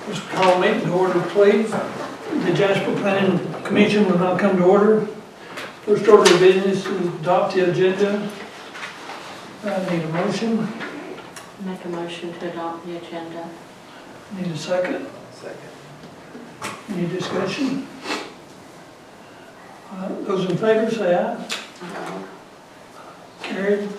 Let's call meeting to order, please. The Jasper Planning Commission will now come to order. First order of business is adopt the agenda. I need a motion. Make a motion to adopt the agenda. Need a second. Second. Any discussion? Those in favor say aye. Carried.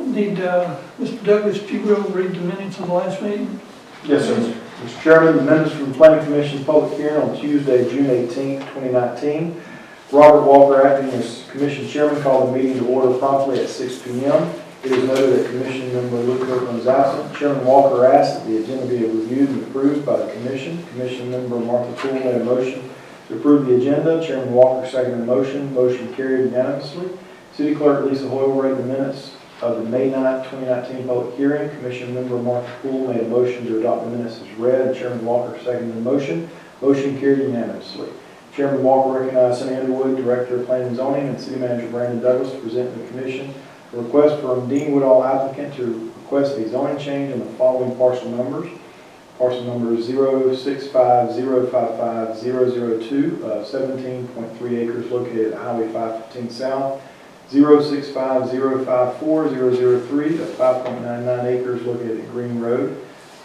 Need Mr. Douglas, if you will, read the minutes of the last meeting. Yes, sir. Mr. Chairman, the minutes from the Planning Commission public hearing on Tuesday, June 18, 2019. Robert Walker, acting as Commission Chairman, called the meeting to order promptly at 6 p.m. It is noted that Commission Member Luke Copeland is absent. Chairman Walker asked that the agenda be reviewed and approved by the Commission. Commission Member Martha Poole made a motion to approve the agenda. Chairman Walker seconded the motion. Motion carried unanimously. City Clerk Lisa Hoyle read the minutes of the May 9, 2019 public hearing. Commission Member Martha Poole made a motion to adopt the minutes as read, and Chairman Walker seconded the motion. Motion carried unanimously. Chairman Walker recognized Sonny Underwood, Director of Planning and Zoning, and City Manager Brandon Douglas to present to the Commission a request from Dean Woodall applicant to request a zoning change on the following parcel numbers. Parcel number 065055002 of 17.3 acres located at Highway 515 South, 065054003 of 5.99 acres located at Green Road,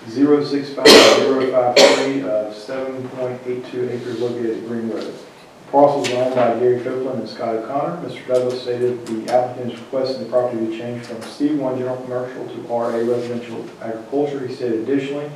0650553 of 7.82 acres located at Green Road. The parcels are owned by Gary Copeland and Scott O'Connor. Mr. Douglas stated the applicant is requesting the property be changed from C1 General Commercial to RA Residential Agriculture. He stated additionally,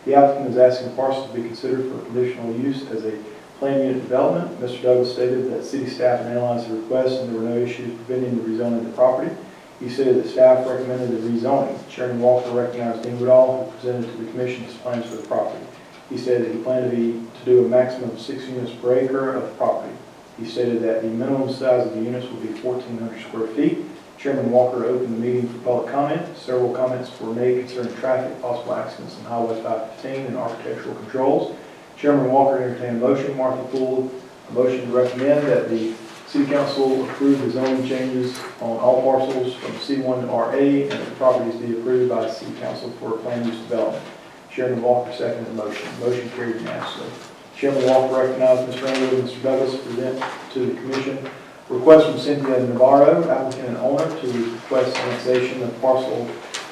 the applicant is asking the parcel to be considered for conditional use as a planned unit development. Mr. Douglas stated that city staff analyzed the request and there were no issues preventing the rezoning of the property. He stated that staff recommended the rezoning. Chairman Walker recognized Dean Woodall, who presented to the Commission his plans for the property. He stated that he planned to do a maximum of 6 units per acre of property. He stated that the minimum size of the units would be 1,400 square feet. Chairman Walker opened the meeting for public comment. Several comments were made concerning traffic, possible accidents on Highway 515, and architectural controls. Chairman Walker entertained a motion. Martha Poole, a motion to recommend that the City Council approve the zoning changes on all parcels from C1 to RA and that the properties be approved by the City Council for planned use development. Chairman Walker seconded the motion. Motion carried unanimously. Chairman Walker recognized Mr. Underwood and Mr. Douglas to present to the Commission request from Cynthia Navarro, applicant and owner, to request annexation of parcel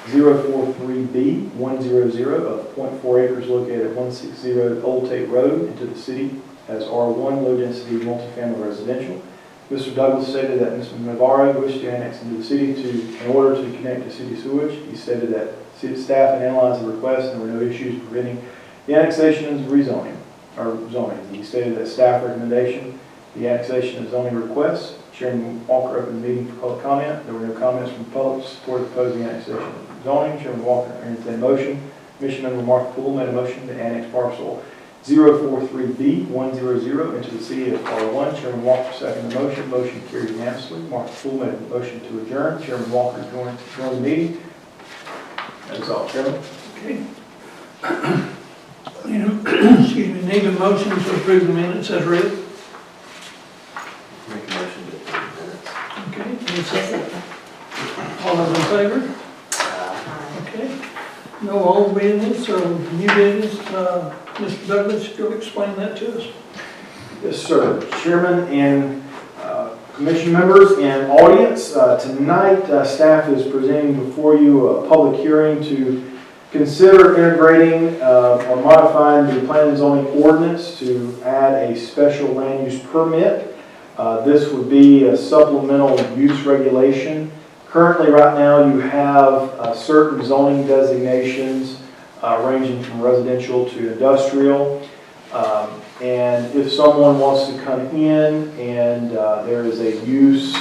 043B100 of 0.4 acres located at 160 Old Tate Road into the city as R1 low density multifamily residential. Mr. Douglas stated that Mr. Navarro wished to annex into the city in order to connect to city sewage. He stated that city staff had analyzed the request and there were no issues preventing the annexation and zoning. He stated that staff recommendation, the annexation and zoning requests. Chairman Walker opened the meeting for public comment. There were no comments from the public to support the proposing annexation of zoning. Chairman Walker entertained a motion. Commission Member Martha Poole made a motion to annex parcel 043B100 into the city of R1. Chairman Walker seconded the motion. Motion carried unanimously. Martha Poole made a motion to adjourn. Chairman Walker joined the meeting. That is all, Chairman. Okay. Excuse me, need a motion to approve the minutes as read. Make a motion to approve the minutes. Okay, need a second. All those in favor? Okay. No old business or new business. Mr. Douglas, you'll explain that to us. Yes, sir. Chairman and Commission members and audience, tonight staff is presenting before you a public hearing to consider integrating or modifying the Planning and Zoning Ordinance to add a special land use permit. This would be a supplemental use regulation. Currently, right now, you have certain zoning designations ranging from residential to industrial. And if someone wants to come in and there is a use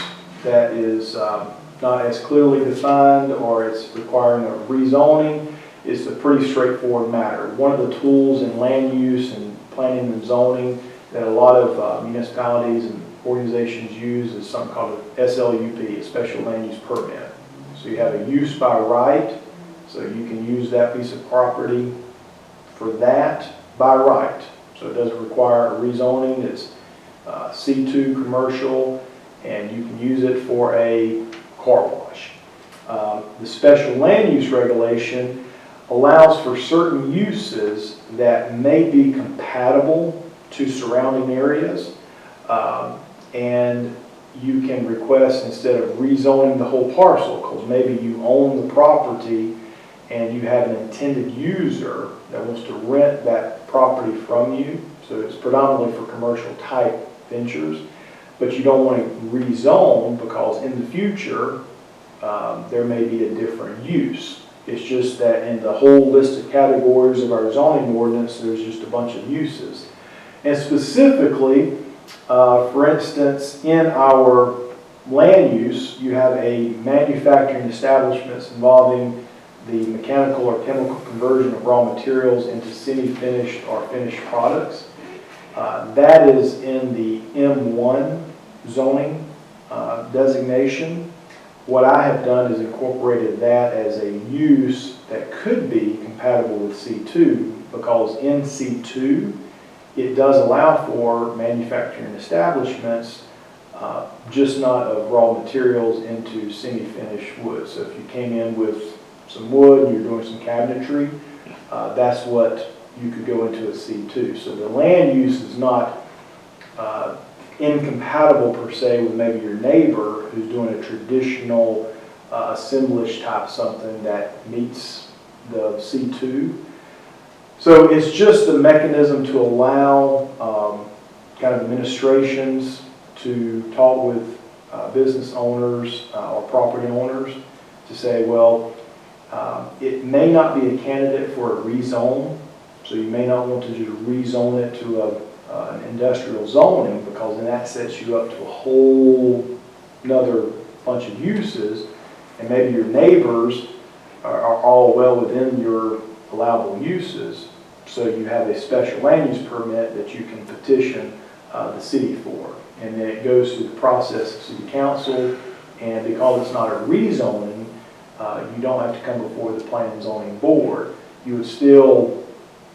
that is not as clearly defined or it's requiring a rezoning, it's a pretty straightforward matter. One of the tools in land use and planning and zoning that a lot of municipalities and organizations use is something called a SLUP, a special land use permit. So you have a use by right, so you can use that piece of property for that by right. So it doesn't require a rezoning. It's C2 commercial, and you can use it for a car wash. The special land use regulation allows for certain uses that may be compatible to surrounding areas. And you can request, instead of rezoning the whole parcel, because maybe you own the property and you have an intended user that wants to rent that property from you. So it's predominantly for commercial type ventures, but you don't want to rezone because in the future, there may be a different use. It's just that in the whole list of categories of our zoning ordinance, there's just a bunch of uses. And specifically, for instance, in our land use, you have a manufacturing establishments involving the mechanical or chemical conversion of raw materials into semi-finished or finished products. That is in the M1 zoning designation. What I have done is incorporated that as a use that could be compatible with C2, because in C2, it does allow for manufacturing establishments, just not of raw materials into semi-finished wood. So if you came in with some wood and you're doing some cabinetry, that's what you could go into a C2. So the land use is not incompatible per se with maybe your neighbor who's doing a traditional assemblage type something that meets the C2. So it's just a mechanism to allow kind of administrations to talk with business owners or property owners to say, well, it may not be a candidate for a rezone, so you may not want to just rezone it to an industrial zoning, because then that sets you up to a whole another bunch of uses, and maybe your neighbors are all well within your allowable uses, so you have a special land use permit that you can petition the city for. And then it goes through the process of city council, and because it's not a rezoning, you don't have to come before the planning and zoning board. You would still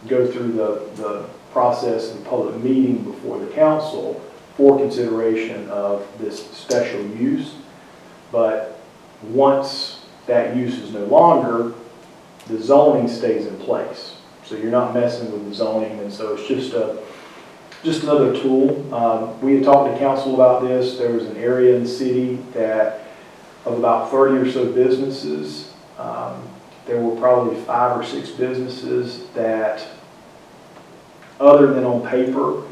go through the process and public meeting before the council for consideration of this special use. But once that use is no longer, the zoning stays in place. So you're not messing with the zoning, and so it's just another tool. We had talked to council about this. There was an area in the city that of about 30 or so businesses, there were probably 5 or 6 businesses that, other than on paper,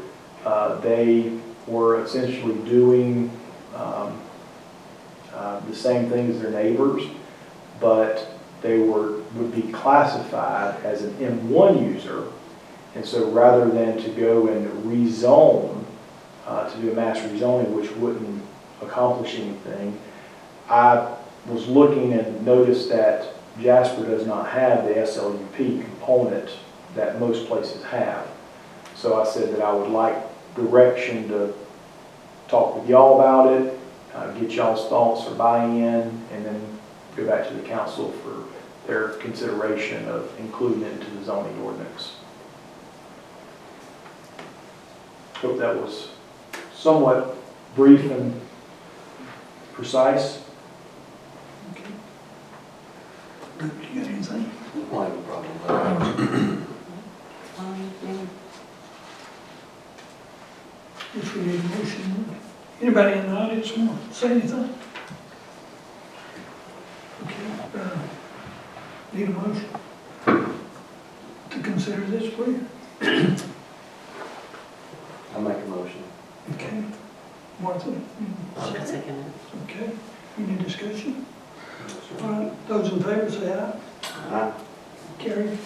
they were essentially doing the same thing as their neighbors, but they would be classified as an M1 user. And so rather than to go and rezone, to do a mass rezoning, which wouldn't accomplish anything, I was looking and noticed that Jasper does not have the SLUP component that most places have. So I said that I would like direction to talk with y'all about it, get y'all's thoughts or buy-in, and then go back to the council for their consideration of including it into the zoning ordinance. Hope that was somewhat brief and precise. Okay. Luke, you got anything? I don't have a problem with that. If we need a motion, anybody in the audience want to say anything? Okay, need a motion to consider this, please? I'll make a motion. Okay. Martha? I'll second it. Okay. Any discussion? All right, those in favor say aye. Aye. Carried.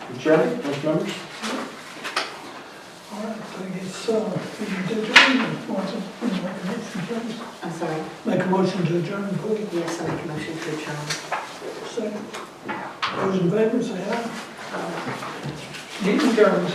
Mr. Chairman, council members? All right, I guess, we need to adjourn. Martha, will you make a motion, please? I'm sorry. Make a motion to adjourn, please. Yes, I make a motion to adjourn. Second. Those in favor say aye. Meeting adjourned.